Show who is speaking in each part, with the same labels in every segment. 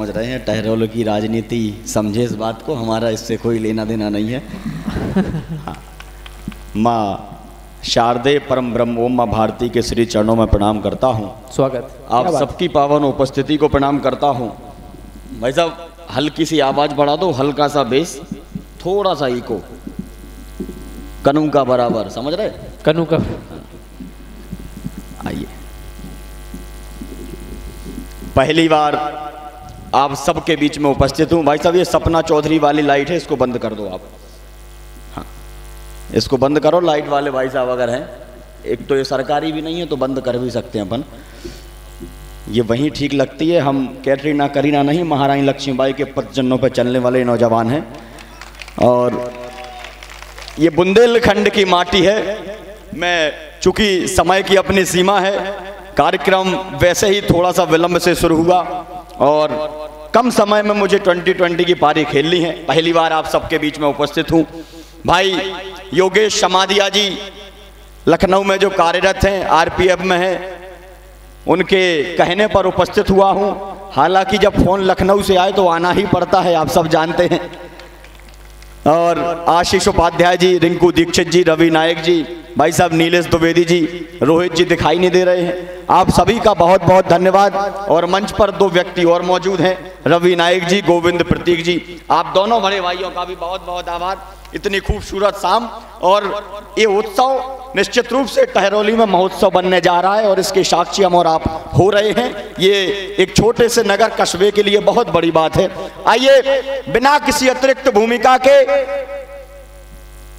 Speaker 1: समझ रहे हैं, टहरोल की राजनीति समझे इस बात को, हमारा इससे कोई लेना देना नहीं है। हाँ। माँ शारदे परम ब्रह्म ओम माँ भारती के श्री चरणों में प्रणाम करता हूँ।
Speaker 2: स्वागत।
Speaker 1: आप सबकी पावन उपस्थिति को प्रणाम करता हूँ। भाई साहब हल्की सी आवाज बढ़ा दो, हल्का सा बेस, थोड़ा सा इको, कनू का बराबर, समझ रहे?
Speaker 2: कनू का।
Speaker 1: आइए, पहली बार आप सबके बीच में उपस्थित हूं। भाई साहब ये सपना चौधरी वाली लाइट है, इसको बंद कर दो आप। हाँ, इसको बंद करो। लाइट वाले भाई साहब अगर हैं, एक तो ये सरकारी भी नहीं है तो बंद कर भी सकते हैं अपन, ये वहीं ठीक लगती है। हम कैटरीना करीना नहीं, महारानी लक्ष्मीबाई के पदचिन्हों पर चलने वाले नौजवान हैं। और ये बुंदेलखंड की माटी है। मैं चूंकि समय की अपनी सीमा है, कार्यक्रम वैसे ही थोड़ा सा विलंब से शुरू हुआ और कम समय में मुझे 2020 की पारी खेलनी है। पहली बार आप सबके बीच में उपस्थित हूँ। भाई योगेश समाधिया जी लखनऊ में जो कार्यरत हैं, आरपीएफ में हैं, उनके कहने पर उपस्थित हुआ हूँ। हालांकि जब फोन लखनऊ से आए तो आना ही पड़ता है, आप सब जानते हैं। और आशीष उपाध्याय जी, रिंकू दीक्षित जी, रवि नायक जी, भाई साहब नीलेश द्विवेदी जी, रोहित जी दिखाई नहीं दे रहे हैं, आप सभी का बहुत बहुत धन्यवाद। और मंच पर दो व्यक्ति और मौजूद हैं, रवि नायक जी, गोविंद प्रतीक जी, आप दोनों बड़े भाइयों का भी बहुत बहुत आभार। इतनी खूबसूरत शाम और ये उत्सव निश्चित रूप से टहरौली में महोत्सव बनने जा रहा है और इसके साक्षी हम और आप हो रहे हैं। ये एक छोटे से नगर कस्बे के लिए बहुत बड़ी बात है। आइए बिना किसी अतिरिक्त भूमिका के,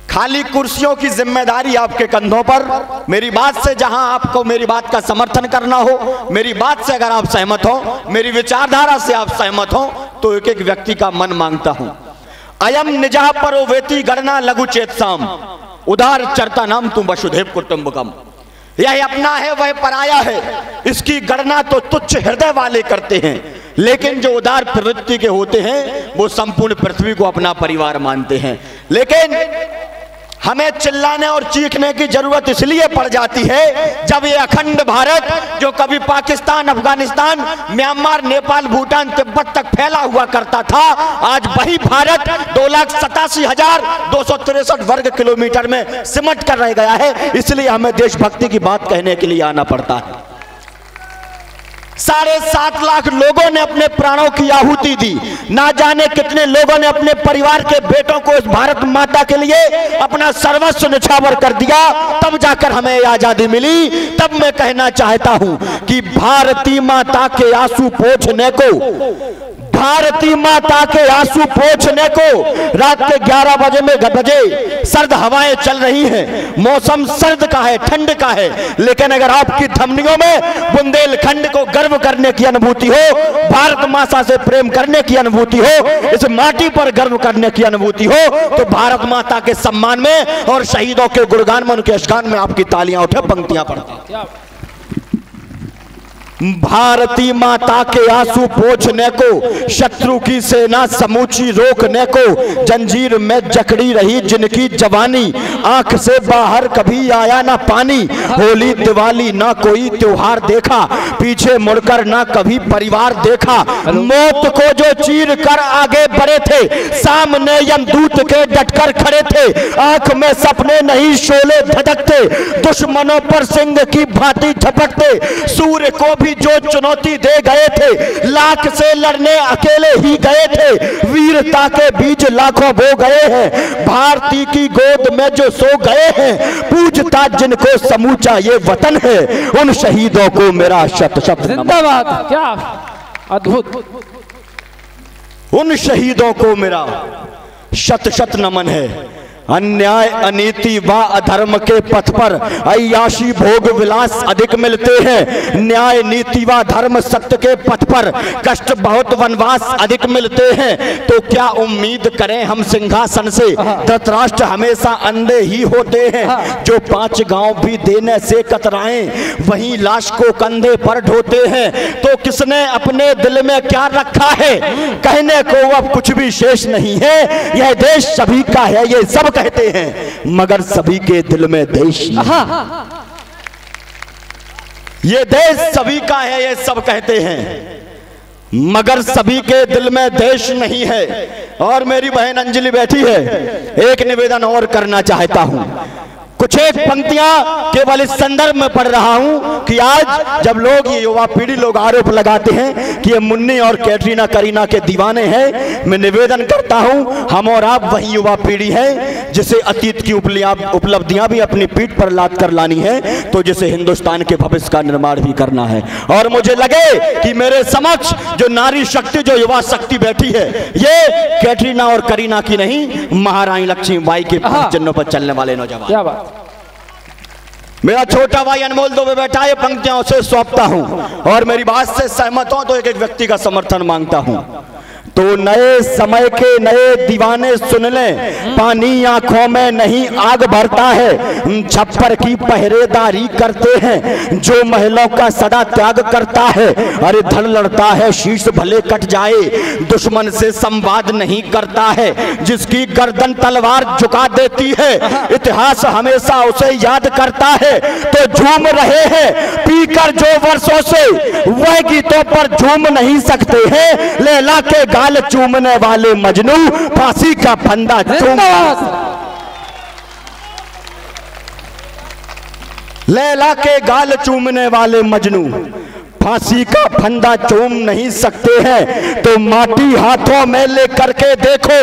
Speaker 1: खाली कुर्सियों की जिम्मेदारी आपके कंधों पर, मेरी बात से जहां आपको मेरी बात का समर्थन करना हो, मेरी बात से अगर आप सहमत हो, मेरी विचारधारा से आप सहमत हो, तो एक एक व्यक्ति का मन मांगता हूं। अयम निजः परो वेति गणना लघु चेतसाम उदार चरता नाम तुम वसुधैव कुटुंबकम। यह अपना है वह पराया है, इसकी गणना तो तुच्छ हृदय वाले करते हैं, लेकिन जो उदार प्रवृत्ति के होते हैं वो संपूर्ण पृथ्वी को अपना परिवार मानते हैं। लेकिन हमें चिल्लाने और चीखने की जरूरत इसलिए पड़ जाती है जब ये अखंड भारत, जो कभी पाकिस्तान, अफगानिस्तान, म्यांमार, नेपाल, भूटान, तिब्बत तक फैला हुआ करता था, आज वही भारत 2,87,263 वर्ग किलोमीटर में सिमट कर रह गया है। इसलिए हमें देशभक्ति की बात कहने के लिए आना पड़ता है। 7.5 लाख लोगों ने अपने प्राणों की आहुति दी, ना जाने कितने लोगों ने अपने परिवार के बेटों को इस भारत माता के लिए अपना सर्वस्व निछावर कर दिया, तब जाकर हमें आजादी मिली। तब मैं कहना चाहता हूं कि भारती माता के आंसू पोंछने को, भारती माता के आंसू पोंछने को रात के 11 बजे सर्द हवाएं चल रही हैं, मौसम सर्द का है, ठंड का है, लेकिन अगर आपकी धमनियों में बुंदेलखंड को गर्व करने की अनुभूति हो, भारत माता से प्रेम करने की अनुभूति हो, इस माटी पर गर्व करने की अनुभूति हो, तो भारत माता के सम्मान में और शहीदों के गुणगान में, उनके अशगान में आपकी तालियां उठे, पंक्तियां पढ़ती। भारती माता के आंसू पोंछने को, शत्रु की सेना समूची रोकने को, जंजीर में जकड़ी रही जिनकी जवानी, आंख से बाहर कभी आया ना पानी, होली दिवाली ना कोई त्योहार देखा, पीछे मुड़कर ना कभी परिवार देखा, मौत को जो चीर कर आगे बढ़े थे, सामने यमदूत के डटकर खड़े थे, आंख में सपने नहीं शोले धधकते, दुश्मनों पर सिंह की भांति झपकते, सूर्य को जो चुनौती दे गए थे, लाख से लड़ने अकेले ही गए थे, वीरता के बीज लाखों बो गए हैं, भारती की गोद में जो सो गए हैं, पूजता जिनको समूचा ये वतन है, उन शहीदों को मेरा शत शत
Speaker 2: जिंदाबाद। क्या अद्भुत।
Speaker 1: उन शहीदों को मेरा शत शत नमन है। अन्याय, अनीति व अधर्म के पथ पर अय्याशी भोग विलास अधिक मिलते हैं, न्याय नीति व धर्म सत्य के पथ पर कष्ट बहुत वनवास अधिक मिलते हैं, तो क्या उम्मीद करें हम सिंहासन से, धृतराष्ट्र हमेशा अंधे ही होते हैं, जो 5 गांव भी देने से कतराएं वहीं लाश को कंधे पर ढोते हैं, तो किसने अपने दिल में क्या रखा है, कहने को अब कुछ भी शेष नहीं है, यह देश सभी का है ये सब कहते हैं, मगर सभी के दिल में देश नहीं। ये देश सभी का है ये सब कहते हैं, मगर सभी के दिल में देश नहीं है। और मेरी बहन अंजलि बैठी है, एक निवेदन और करना चाहता हूं। कुछ एक पंक्तियां केवल इस संदर्भ में पढ़ रहा हूं कि आज जब लोग, ये युवा पीढ़ी लोग आरोप लगाते हैं कि ये मुन्नी और कैटरीना करीना के दीवाने हैं, मैं निवेदन करता हूं हम और आप वही युवा पीढ़ी है जिसे अतीत की उपलब्धियां भी अपनी पीठ पर लाद कर लानी है, तो जिसे हिंदुस्तान के भविष्य का निर्माण भी करना है। और मुझे लगे कि मेरे समक्ष जो नारी शक्ति, जो युवा शक्ति बैठी है, ये कैटरीना और करीना की नहीं, महारानी लक्ष्मीबाई के चिन्हों पर चलने वाले नौजवान।
Speaker 2: क्या बात।
Speaker 1: मेरा छोटा भाई अनमोल दुबे बैठा है, पंक्तियां उसे सौंपता हूं और मेरी बात से सहमत हो तो एक एक व्यक्ति का समर्थन मांगता हूं। तो नए समय के नए दीवाने सुन लें, पानी आंखों में नहीं आग भरता है, छप्पर की पहरेदारी करते हैं जो महलों का सदा त्याग करता है। अरे धड़ लड़ता है शीश भले कट जाए, दुश्मन से संवाद नहीं करता है, जिसकी गर्दन तलवार झुका देती है, इतिहास हमेशा उसे याद करता है। तो झूम रहे हैं पीकर जो वर्षों से, वह गीतों पर झूम नहीं सकते हैं। लैला के गाल चूमने वाले मजनू, फांसी का फंदा चूम, लैला के गाल चूमने वाले मजनू फांसी का फंदा चूम नहीं सकते हैं। तो माटी हाथों में लेकर के देखो,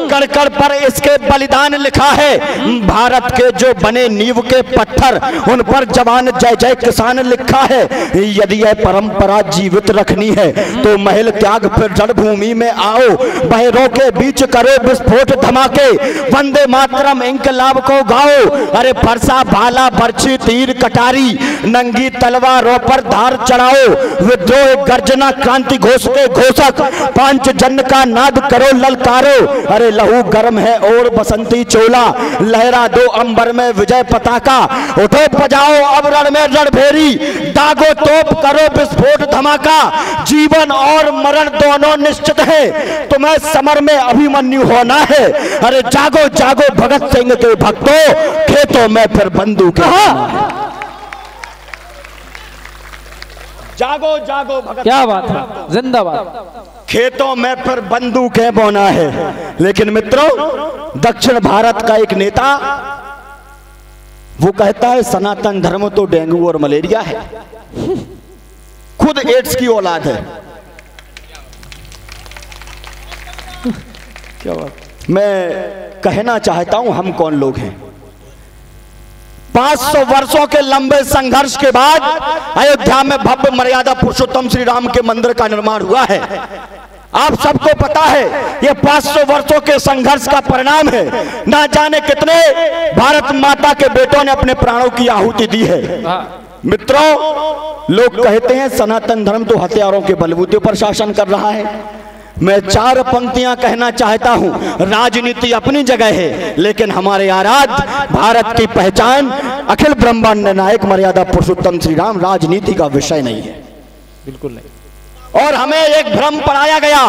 Speaker 1: कड़कड़ पर इसके बलिदान लिखा है। भारत के जो बने नींव के पत्थर, उन पर जवान जय जय किसान लिखा है। यदि यह परंपरा जीवित रखनी है तो महल त्याग फिर रणभूमि में आओ, बहरों के बीच करो विस्फोट धमाके, वंदे मातरम इंकलाब को गाओ। अरे फरसा भाला बर्छी तीर कटारी, नंगी तलवारों पर धार चढ़ाओ, विद्रोह गर्जना क्रांति घोष के घोषक, पांच जन का नाद करो ललकारो। अरे लहू गर्म है और बसंती चोला, लहरा दो अंबर में विजय पताका, उठो बजाओ अब रण में रणभेरी, दागो तोप करो विस्फोट धमाका। जीवन और मरण दोनों निश्चित है, तुम्हें समर में अभिमन्यु होना है। अरे जागो जागो भगत सिंह के भक्तों, खेतों में फिर बंदूक, जागो जागो भगत।
Speaker 2: क्या बात है, जिंदाबाद।
Speaker 1: खेतों में फिर बंदूकें बोना है। लेकिन मित्रों, दक्षिण भारत का एक नेता वो कहता है सनातन धर्म तो डेंगू और मलेरिया है, खुद एड्स की औलाद है।
Speaker 2: क्या बात।
Speaker 1: मैं कहना चाहता हूं हम कौन लोग हैं। 500 वर्षों के लंबे संघर्ष के बाद अयोध्या में भव्य मर्यादा पुरुषोत्तम श्री राम के मंदिर का निर्माण हुआ है। आप सबको पता है यह 500 वर्षों के संघर्ष का परिणाम है। ना जाने कितने भारत माता के बेटों ने अपने प्राणों की आहुति दी है। मित्रों, लोग कहते हैं सनातन धर्म तो हथियारों के बलबूते पर शासन कर रहा है। मैं 4 पंक्तियां कहना चाहता हूं। राजनीति अपनी जगह है, लेकिन हमारे आराध्य भारत की पहचान अखिल ब्रह्मांड नायक मर्यादा पुरुषोत्तम श्री राम राजनीति का विषय नहीं है, बिल्कुल नहीं। और हमें एक भ्रम पढ़ाया गया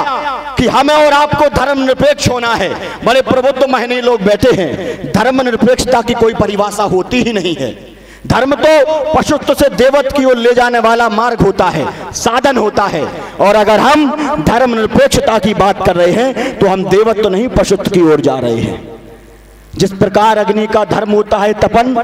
Speaker 1: कि हमें और आपको धर्मनिरपेक्ष होना है। बड़े प्रबुद्ध महनीय लोग बैठे हैं, धर्मनिरपेक्षता की कोई परिभाषा होती ही नहीं है। धर्म तो पशुत्व से देवत्व की ओर ले जाने वाला मार्ग होता है, साधन होता है। और अगर हम धर्मनिरपेक्षता की बात कर रहे हैं तो हम देवत्व नहीं पशुत्व की ओर जा रहे हैं। जिस प्रकार अग्नि का धर्म होता है तपन,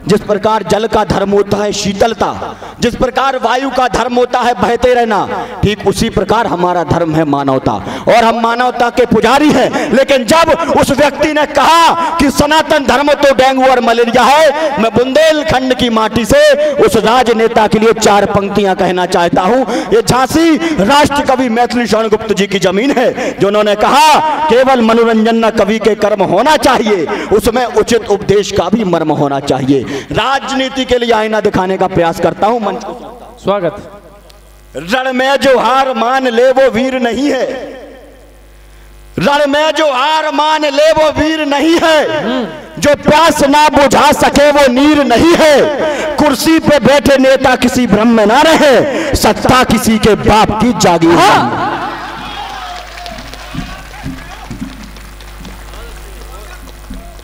Speaker 1: जिस प्रकार जल का धर्म होता है शीतलता, जिस प्रकार वायु का धर्म होता है बहते रहना, ठीक उसी प्रकार हमारा धर्म है मानवता, और हम मानवता के पुजारी हैं। लेकिन जब उस व्यक्ति ने कहा कि सनातन धर्म तो डेंगू और मलेरिया है, मैं बुंदेलखंड की माटी से उस राजनेता के लिए 4 पंक्तियां कहना चाहता हूं। ये झांसी राष्ट्र कवि मैथिली शरण गुप्त जी की जमीन है, जिन्होंने कहा केवल मनोरंजन न कवि के कर्म होना चाहिए, उसमें उचित उपदेश का भी मर्म होना चाहिए। राजनीति के लिए आईना दिखाने का प्रयास करता हूं। मंच
Speaker 2: स्वागत।
Speaker 1: रण में जो हार मान ले वो वीर नहीं है, रण में जो हार मान ले वो वीर नहीं है, जो प्यास ना बुझा सके वो नीर नहीं है। कुर्सी पे बैठे नेता किसी भ्रम में ना रहे, सत्ता किसी के बाप की जागीर नहीं।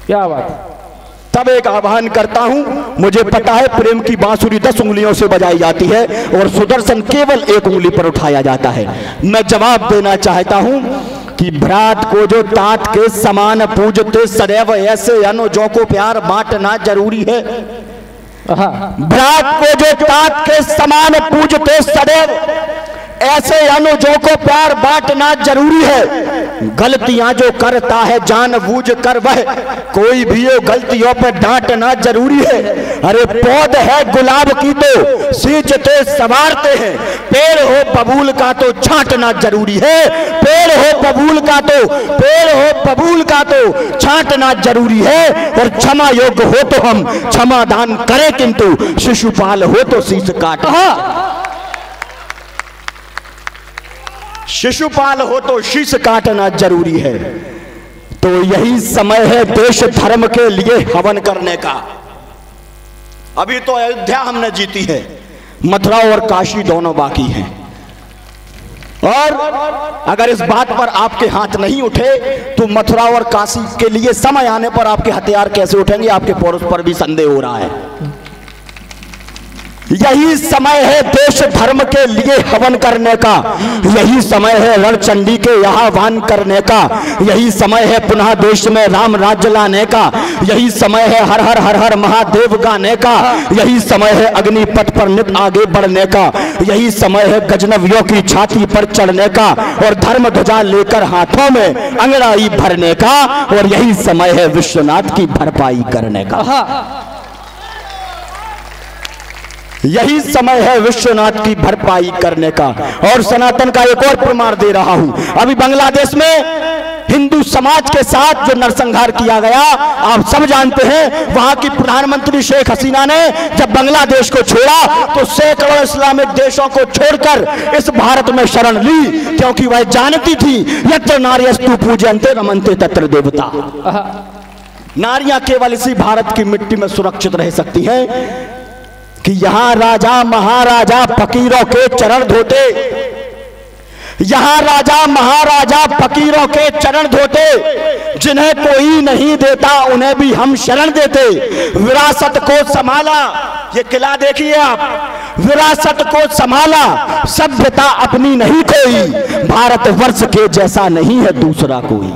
Speaker 2: क्या बात।
Speaker 1: तब एक आह्वान करता हूं,
Speaker 3: मुझे पता है प्रेम की बांसुरी 10 उंगलियों से बजाई जाती है और सुदर्शन केवल एक उंगली पर उठाया जाता है। मैं जवाब देना चाहता हूं कि भ्रात को जो तात के समान पूजते सदैव ऐसे अनुजों को प्यार बांटना जरूरी है। भ्रात को जो तात के समान पूजते सदैव ऐसे अनुजों को प्यार बांटना जरूरी है। गलतियां जो करता है जानबूझ कर वह कोई भी हो गलतियों पर डांटना जरूरी है। अरे पौध है गुलाब की तो सींचते संवारते हैं, पेड़ हो बबूल का तो छांटना जरूरी है। पेड़ हो बबूल का तो छांटना जरूरी है। और क्षमा योग्य हो तो हम क्षमा दान करें, किंतु शिशुपाल हो तो शीश काटना शिशुपाल हो तो शीश काटना जरूरी है। तो यही समय है देश धर्म के लिए हवन करने का। अभी तो अयोध्या हमने जीती है, मथुरा और काशी दोनों बाकी हैं। और अगर इस बात पर आपके हाथ नहीं उठे तो मथुरा और काशी के लिए समय आने पर आपके हथियार कैसे उठेंगे, आपके पौरुष पर भी संदेह हो रहा है। यही समय है देश धर्म के लिए हवन करने का, यही समय है रणचंडी के आह्वान करने का, यही समय है पुनः देश में राम राज्य लाने का, यही समय है हर हर हर हर महादेव गाने का, यही समय है अग्निपथ पर नित आगे बढ़ने का, यही समय है गजनवियों की छाती पर चढ़ने का और धर्म ध्वजा लेकर हाथों में अंगड़ाई भरने का, और यही समय है विश्वनाथ की भरपाई करने का। यही समय है विश्वनाथ की भरपाई करने का। और सनातन का एक और प्रमाण दे रहा हूं। अभी बांग्लादेश में हिंदू समाज के साथ जो नरसंहार किया गया, आप सब जानते हैं। वहां की प्रधानमंत्री शेख हसीना ने जब बांग्लादेश को छोड़ा तो सैकड़ों इस्लामिक देशों को छोड़कर इस भारत में शरण ली, क्योंकि वह जानती थी यत्र नार्यस्तु पूज्यन्ते रमन्ते तत्र देवता। नारियां केवल इसी भारत की मिट्टी में सुरक्षित रह सकती हैं कि यहां राजा महाराजा फकीरों के चरण धोते, यहां राजा महाराजा फकीरों के चरण धोते, जिन्हें कोई नहीं देता उन्हें भी हम शरण देते। विरासत को संभाला, ये किला देखिए आप, विरासत को संभाला, सभ्यता अपनी नहीं कोई, भारतवर्ष के जैसा नहीं है दूसरा कोई।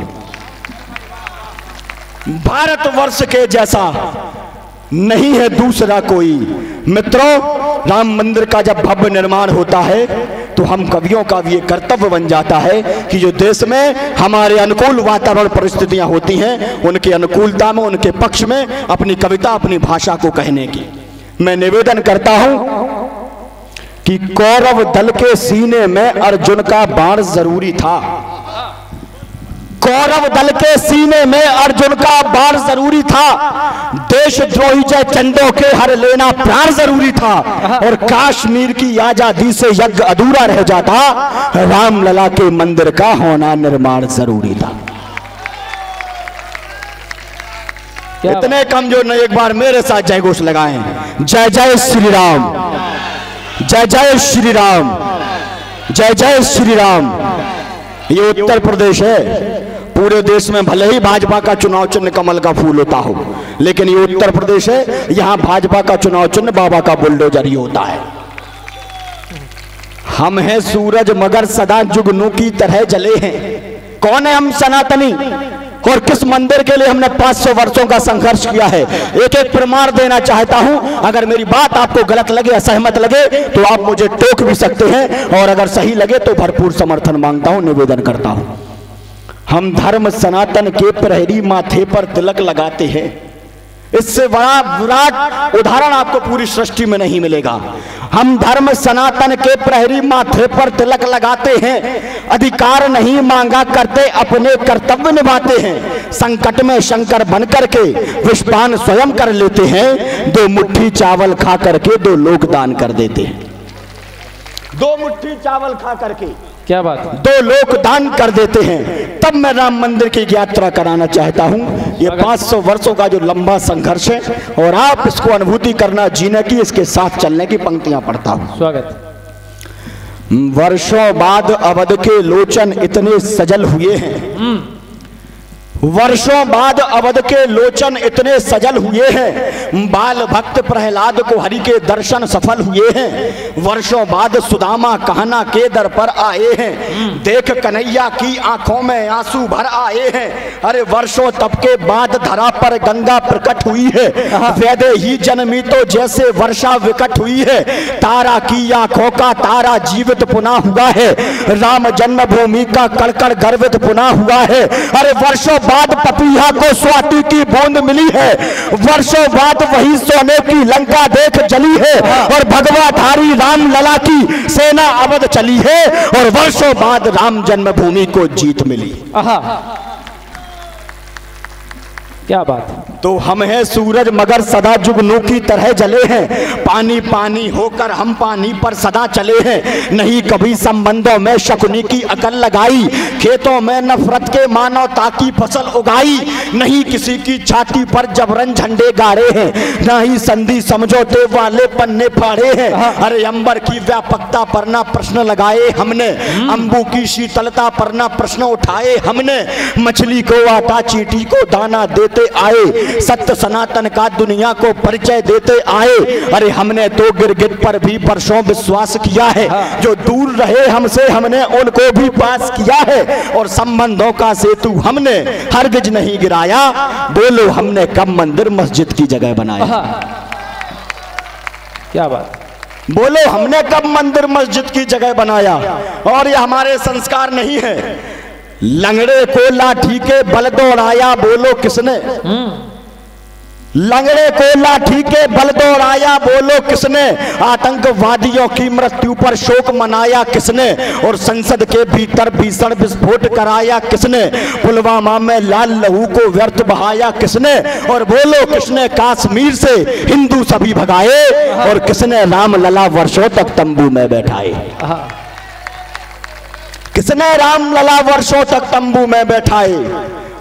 Speaker 3: भारतवर्ष के जैसा नहीं है दूसरा कोई। मित्रों, राम मंदिर का जब भव्य निर्माण होता है तो हम कवियों का भी ये कर्तव्य बन जाता है कि जो देश में हमारे अनुकूल वातावरण परिस्थितियां होती हैं, उनके अनुकूलता में, उनके पक्ष में अपनी कविता, अपनी भाषा को कहने की मैं निवेदन करता हूं कि कौरव दल के सीने में अर्जुन का बाण जरूरी था। कौरव दल के सीने में अर्जुन का बाण जरूरी था। देशद्रोही जय चंदों के हर लेना प्राण जरूरी था। और कश्मीर की आजादी से यज्ञ अधूरा रह जाता, रामलला के मंदिर का होना निर्माण जरूरी था। इतने कमजोर नहीं, एक बार मेरे साथ जय घोष लगाएं। जय जय श्री राम, जय जय श्री राम, जय जय श्री राम। ये उत्तर प्रदेश है। पूरे देश में भले ही भाजपा का चुनाव चिन्ह कमल का फूल होता हो, लेकिन ये उत्तर प्रदेश है, यहां भाजपा का चुनाव चिन्ह बाबा का बुलडोजर ही होता है। हम हैं सूरज मगर सदा जुगनू की तरह जले हैं। कौन है हम सनातनी और किस मंदिर के लिए हमने 500 वर्षों का संघर्ष किया है? एक एक प्रमाण देना चाहता हूं। अगर मेरी बात आपको गलत लगे, असहमत लगे तो आप मुझे टोक भी सकते हैं, और अगर सही लगे तो भरपूर समर्थन मांगता हूं, निवेदन करता हूं। हम धर्म सनातन के प्रहरी माथे पर तिलक लगाते हैं। इससे बड़ा विराट उदाहरण आपको पूरी सृष्टि में नहीं मिलेगा। हम धर्म सनातन के प्रहरी माथे पर तिलक लगाते हैं। अधिकार नहीं मांगा करते, अपने कर्तव्य निभाते हैं। संकट में शंकर बनकर के विषपान स्वयं कर लेते हैं। 2 मुट्ठी चावल खा करके 2 लोक दान कर देते हैं। 2 मुट्ठी चावल खा करके
Speaker 2: क्या बात,
Speaker 3: 2 लोक दान कर देते हैं। तब मैं राम मंदिर की यात्रा कराना चाहता हूं। ये 500 वर्षों का जो लंबा संघर्ष है, और आप इसको अनुभूति करना, जीने की, इसके साथ चलने की पंक्तियां पढ़ता हूं।
Speaker 2: स्वागत।
Speaker 3: वर्षों बाद अवध के लोचन इतने सजल हुए हैं, वर्षों बाद अवध के लोचन इतने सजल हुए हैं, बाल भक्त प्रहलाद को हरि के दर्शन सफल हुए हैं। वर्षों बाद सुदामा कहना के दर पर आए हैं, देख कन्हैया की आंखों में आंसू भर आए हैं। अरे वर्षों तप के बाद धरा पर गंगा प्रकट हुई है, वैदे ही जन्मी तो जैसे वर्षा विकट हुई है। तारा की आंखों का तारा जीवित पुनः हुआ है, राम जन्मभूमि का कड़कड़ गर्वित पुनः हुआ है। अरे वर्षों बाद पपीहा को स्वाति की बूंद मिली है, वर्षों बाद वही सोने की लंका देख जली है, और भगवाधारी राम लला की सेना अवध चली है, और वर्षों बाद राम जन्मभूमि को जीत मिली।
Speaker 2: क्या बात।
Speaker 3: तो हम हैं सूरज मगर सदा जुगनू की तरह जले हैं, पानी पानी होकर हम पानी पर सदा चले हैं। नहीं कभी संबंधों में शकुनी की अकल लगाई, खेतों में नफरत के मानवता की फसल उगाई। नहीं किसी की छाती पर जबरन झंडे गाड़े हैं, ना ही संधि समझौते वाले पन्ने फाड़े हैं। अरे अंबर की व्यापकता पर ना प्रश्न लगाए हमने, अंबू की शीतलता पर ना प्रश्न उठाए हमने। मछली को आटा चींटी को दाना देते आए, सत्य सनातन का दुनिया को परिचय देते आए। अरे हमने तो गिरगिट पर भी वर्षों विश्वास किया है, जो दूर रहे हमसे हमने उनको भी पास किया है। और संबंधों का सेतु हमने हरगिज नहीं गिराया, बोलो हमने कब मंदिर मस्जिद की जगह बनाया।
Speaker 2: क्या बात।
Speaker 3: बोलो हमने कब मंदिर मस्जिद की जगह बनाया। और ये हमारे संस्कार नहीं है। लंगड़े को लाठी के बल दौड़ाया, बोलो किसने। लंगड़े को लाठी के बल दौड़ाया, बोलो किसने। आतंकवादियों की मृत्यु पर शोक मनाया किसने, और संसद के भीतर भीषण विस्फोट कराया किसने। पुलवामा में लाल लहू को व्यर्थ बहाया किसने, और बोलो किसने कश्मीर से हिंदू सभी भगाए, और किसने राम लला वर्षों तक तंबू में बैठाए। किसने राम लला वर्षों तक तंबू में बैठाए।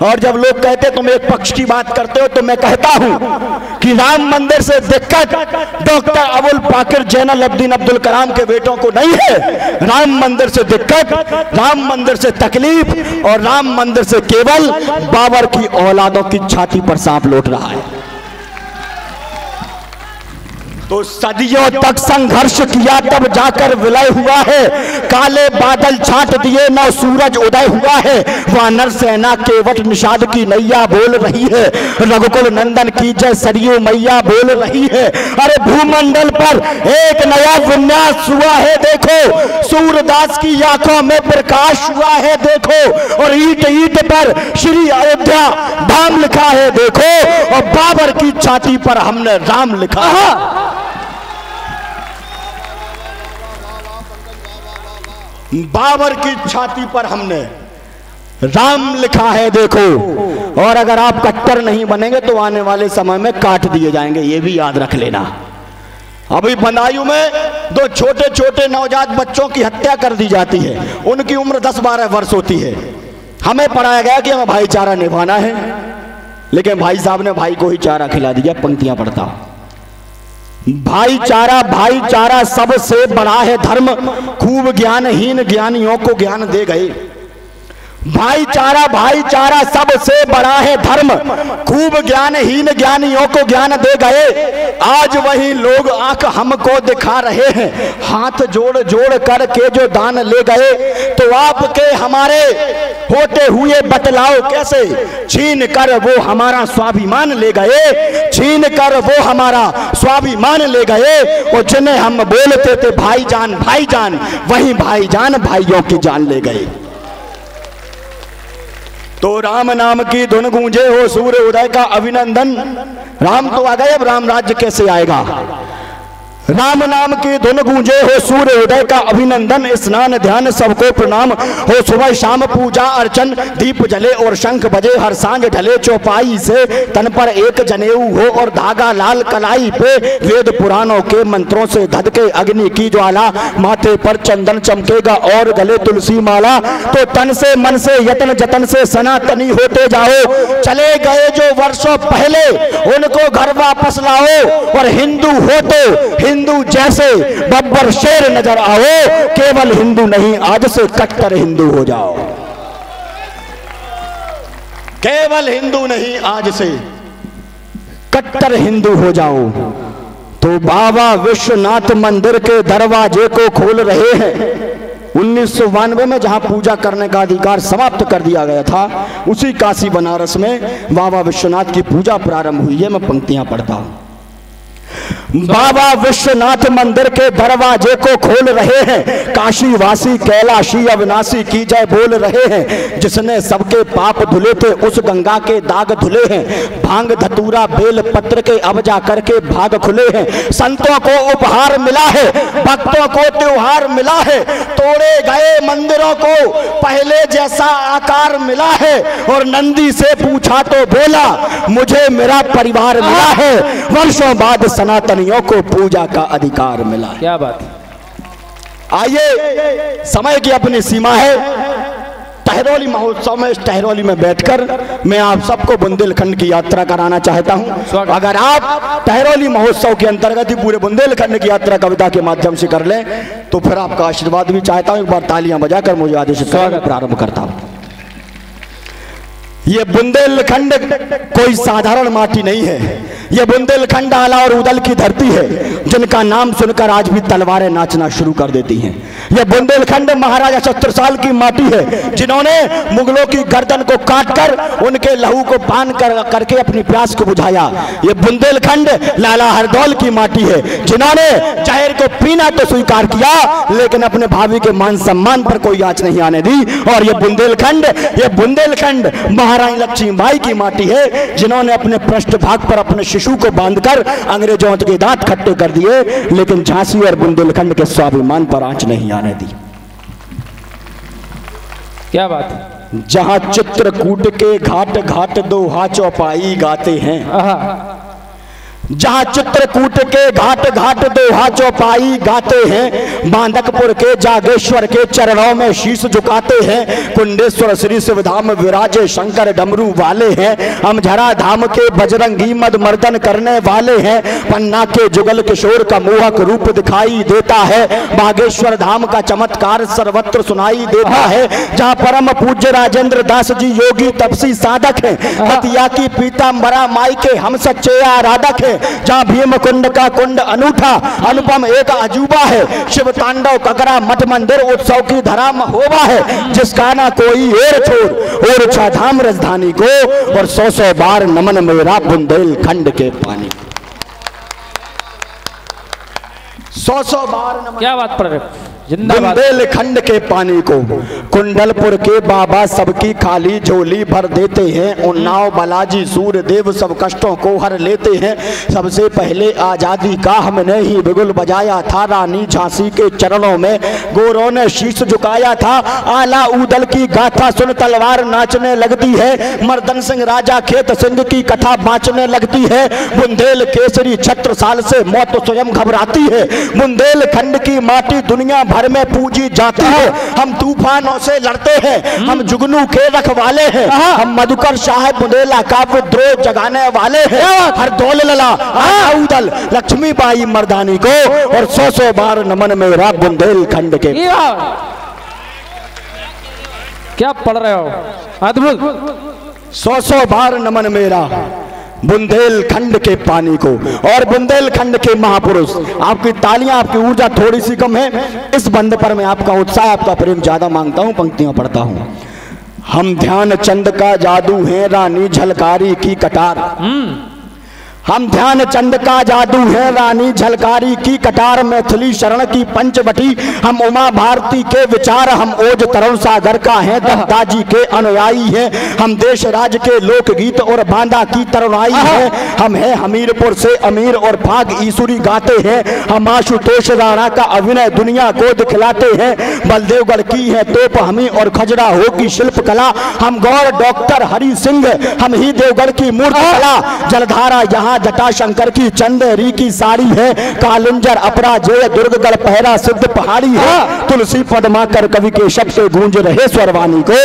Speaker 3: और जब लोग कहते तुम एक पक्ष की बात करते हो, तो मैं कहता हूं कि राम मंदिर से दिक्कत डॉक्टर अबुल पाकिर जैनुल अब्दीन अब्दुल कलाम के बेटों को नहीं है। राम मंदिर से दिक्कत, राम मंदिर से तकलीफ, और राम मंदिर से केवल बाबर की औलादों की छाती पर सांप लौट रहा है। तो सदियों तक संघर्ष किया तब जाकर विलय हुआ है, काले बादल छाट दिए नौ सूरज उदय हुआ है। वानर सेना केवट निषाद की नैया बोल रही है, रघुकुल नंदन की जय सरयू मैया बोल रही है। अरे भूमंडल पर एक नया विन्यास हुआ है देखो, सूरदास की आंखों में प्रकाश हुआ है देखो, और ईट ईट पर श्री अयोध्या धाम लिखा है देखो, और बाबर की छाती पर हमने राम लिखा है। बाबर की छाती पर हमने राम लिखा है देखो। और अगर आप कट्टर नहीं बनेंगे तो आने वाले समय में काट दिए जाएंगे, ये भी याद रख लेना। अभी बदायूं में दो छोटे छोटे नवजात बच्चों की हत्या कर दी जाती है, उनकी उम्र 10-12 वर्ष होती है। हमें पढ़ाया गया कि हमें भाईचारा निभाना है, लेकिन भाई साहब ने भाई को ही चारा खिला दिया। पंक्तियां पढ़ता हूं। भाईचारा भाईचारा सबसे बड़ा है धर्म, खूब ज्ञानहीन ज्ञानियों को ज्ञान दे गए। भाईचारा भाईचारा सबसे बड़ा है धर्म, खूब ज्ञानहीन ज्ञानियों को ज्ञान दे गए। आज वही लोग आंख हमको दिखा रहे हैं, हाथ जोड़ जोड़ करके जो दान ले गए। तो आपके हमारे होते हुए बतलाओ कैसे, छीन कर वो हमारा स्वाभिमान ले गए, छीन कर वो हमारा स्वाभिमान ले गए। और जिन्हें हम बोलते थे भाईजान भाईजान, वही भाईजान भाइयों की जान ले गए। तो राम नाम की धुन गूंजे हो सूर्य उदय का अभिनंदन। राम तो आ गए, अब राम राज्य कैसे आएगा। राम नाम की धुन गूंजे हो सूर्य उदय का अभिनंदन, स्नान ध्यान सबको प्रणाम हो सुबह शाम पूजा अर्चन, दीप जले और शंख बजे हर सांझ ढले। चौपाई से तन पर एक जनेऊ हो और धागा लाल कलाई पे, वेद पुराणों के मंत्रों से धधके अग्नि की ज्वाला, माथे पर चंदन चमकेगा और गले तुलसी माला। तो तन से मन से यत्न जतन से सनातनी होते जाओ, चले गए जो वर्षों पहले उनको घर वापस लाओ। और हिंदू हो तो हिंदू जैसे बब्बर शेर नजर आओ, केवल हिंदू नहीं आज से कट्टर हिंदू हो जाओ।
Speaker 1: केवल हिंदू नहीं, आज से
Speaker 3: कट्टर हिंदू हो जाओ। तो बाबा विश्वनाथ मंदिर के दरवाजे को खोल रहे हैं। 1992 में जहां पूजा करने का अधिकार समाप्त कर दिया गया था, उसी काशी बनारस में बाबा विश्वनाथ की पूजा प्रारंभ हुई है। मैं पंक्तियां पढ़ता हूं। बाबा विश्वनाथ मंदिर के दरवाजे को खोल रहे हैं, काशी वासी कैलाशी अविनाशी की जय बोल रहे हैं। जिसने सबके पाप धुले थे, उस गंगा के दाग धुले हैं। भांग धतूरा बेल पत्र के अब जा करके भाग खुले हैं। संतों को उपहार मिला है, भक्तों को त्योहार मिला है। तोड़े गए मंदिरों को पहले जैसा आकार मिला है। और नंदी से पूछा तो बोला, मुझे मेरा परिवार मिला है। वर्षों बाद सनातनियों को पूजा का अधिकार मिला।
Speaker 2: क्या बात।
Speaker 3: आइए, समय की अपनी सीमा है। टहरौली महोत्सव में, इस टहरौली में बैठकर मैं आप सबको बुंदेलखंड की यात्रा कराना चाहता हूं। अगर आप टहरौली महोत्सव के अंतर्गत ही पूरे बुंदेलखंड की यात्रा कविता के माध्यम से कर लें तो फिर आपका आशीर्वाद भी चाहता हूं। एक बार तालियां बजाकर मुझे आदेशित करना प्रारंभ करता हूं। ये बुंदेलखंड कोई साधारण माटी नहीं है। ये बुंदेलखंड आला और उदल की धरती है, जिनका नाम सुनकर आज भी तलवारें नाचना शुरू कर देती हैं। ये बुंदेलखंड महाराजा छत्रसाल की माटी है, जिन्होंने मुगलों की गर्दन को काटकर उनके लहू को पान करके अपनी प्यास को बुझाया। ये बुंदेलखंड लाला हरदौल की माटी है, जिन्होंने जहर को पीना तो स्वीकार किया, लेकिन अपने भाभी के मान सम्मान पर कोई आंच नहीं आने दी। और ये बुंदेलखंड महारानी लक्ष्मीबाई की माटी है, जिन्होंने अपने पृष्ठ भाग पर अपने शिशु को बांधकर अंग्रेजों के दांत खट्टे कर दिए, लेकिन झांसी और बुंदेलखंड के स्वाभिमान पर आंच नहीं आने दी।
Speaker 2: क्या बात।
Speaker 3: जहां चित्रकूट के घाट घाट दोहा चौपाई गाते हैं, जहां चित्रकूट के घाट घाट दोहा चौपाई गाते हैं, बांधकपुर के जागेश्वर के चरणों में शीश झुकाते हैं। कुंडेश्वर श्री शिवधाम विराजे शंकर डमरू वाले हैं। अमझरा धाम के बजरंगी मद मर्दन करने वाले हैं। पन्ना के जुगल किशोर का मोहक रूप दिखाई देता है। बागेश्वर धाम का चमत्कार सर्वत्र सुनाई देता है। जहां परम पूज्य राजेंद्र दास जी योगी तपसी साधक है। हतिया की पीतांबरा माई के हम सच्चे आराधक है। जहां भीम कुंड का कुंड अनूठा अनुपम एक अजूबा है। शिव तांडव ककरा मठ मंदिर उत्सव की धरा महोबा है, जिसका ना कोई और छोर और धाम राजधानी को। और 100 बार नमन मेरा बुंदेलखंड के पानी। 100 बार नमन।
Speaker 2: क्या बात पर
Speaker 3: बुंदेलखंड के पानी को। कुंडलपुर के बाबा सबकी खाली झोली भर देते हैं। उन्नाव बालाजी सूर्यदेव सब कष्टों को हर लेते हैं। सबसे पहले आजादी का हमने ही बिगुल बजाया था। रानी झांसी के चरणों में गोरों ने शीश झुकाया था। आला उदल की गाथा सुन तलवार नाचने लगती है। मर्दन सिंह राजा खेत सिंह की कथा बाँचने लगती है। बुंदेल केसरी छत्रसाल से मौत स्वयं घबराती है। बुंदेलखंड की माटी दुनिया भर में पूजी जाती है। हम तूफानों से लड़ते हैं, हम जुगनू के रखवाले हैं। हम मधुकर शाह बुंदेला का विद्रोह जगाने वाले हैं। हर दौल लला उदल लक्ष्मीबाई मर्दानी को। और 100 बार नमन मेरा बुंदेलखंड के।
Speaker 2: क्या पढ़ रहे हो, अद्भुत।
Speaker 3: 100 बार नमन मेरा बुंदेलखंड के पानी को। और बुंदेलखंड के महापुरुष। आपकी तालियां, आपकी ऊर्जा थोड़ी सी कम है। इस बंद पर मैं आपका उत्साह, आपका प्रेम ज्यादा मांगता हूं। पंक्तियां पढ़ता हूं। हम ध्यानचंद का जादू है, रानी झलकारी की कटार। हम ध्यानचंद का जादू है, रानी झलकारी की कटार। मैथिली शरण की पंचवटी हम उमा भारती के विचार। हम ओज तरुण सागर का है, दत्ताजी के अनुयायी हैं। हम देश राज के लोकगीत और बांदा की तरुणाई है। हम है हमीरपुर से अमीर और भाग ईसुरी गाते हैं। हम आशुतोष राणा का अभिनय दुनिया को दिखलाते हैं। बलदेवगढ़ की है तोप हमी और खजुराहो की शिल्प कला। हम गौर डॉक्टर हरि सिंह, हम ही देवगढ़ की मूर्ति कला। जलधारा यहाँ जटा शंकर की चंदेरी की साड़ी है। कालिंजर अपराजेय दुर्गगढ़ पहरा सिद्ध पहाड़ी है। तुलसी पद्माकर कवि के शब्द गूंज रहे स्वरवाणी को।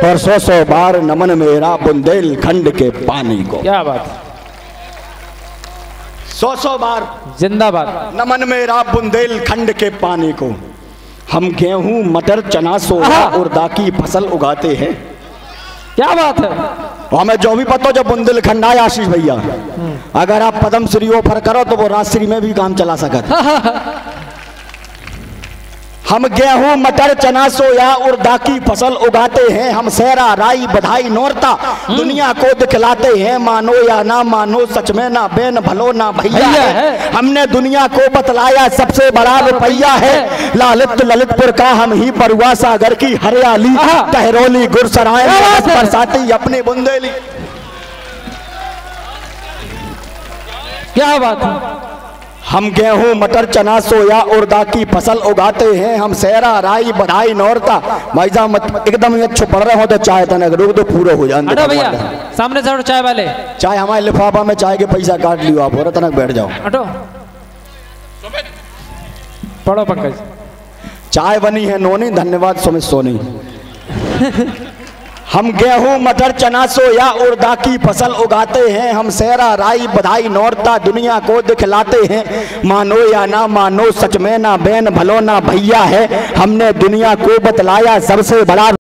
Speaker 3: और 100 बार नमन मेरा बुंदेलखंड के पानी को।
Speaker 2: क्या बात।
Speaker 3: 100 बार
Speaker 2: जिंदाबाद
Speaker 3: नमन मेरा बुंदेलखंड के पानी को। हम गेहूं मटर चना सोया और दाकी फसल उगाते हैं।
Speaker 2: क्या बात है।
Speaker 3: हमें जो भी पता हो, जब बुंदेलखंड आए आशीष भैया, अगर आप पद्म श्री ऑफर करो तो वो राजश्री में भी काम चला सकत। हम गेहूं मटर चना सोया उड़दा की फसल उगाते हैं, हम सेरा राई बधाई नौरता दुनिया को दिखलाते हैं, मानो या ना मानो सच में ना बेन भलो ना भैया है, हमने दुनिया को बतलाया सबसे बड़ा रुपया है, लालित ललितपुर का हम ही बरुआ सागर की हरियाली, टहरोली गुरसराय बरसाती अपनी बुंदेली।
Speaker 2: क्या बात है।
Speaker 3: हम गेहूं मटर चना सोया उड़दा की फसल उगाते हैं, हम सेरा राई बधाई नौरता। भाई साहब एकदम अच्छे पढ़ रहे हो तो चाय तनक रोक दो पूरा हो जाए।
Speaker 2: हटो भैया सामने से, चाय वाले
Speaker 3: चाय हमारे लिफाफा में चाय के पैसा काट लियो आप, और तनक बैठ जाओ।
Speaker 2: हटो पढ़ो पंकज।
Speaker 3: चाय बनी है नोनी, धन्यवाद सुमित सोनी। हम गेहूं मटर चना सोया उड़दा की फसल उगाते हैं, हम सेरा राई बधाई नौरता दुनिया को दिखलाते हैं, मानो या ना मानो सच में ना बेन भलो ना भैया है, हमने दुनिया को बतलाया सबसे बड़ा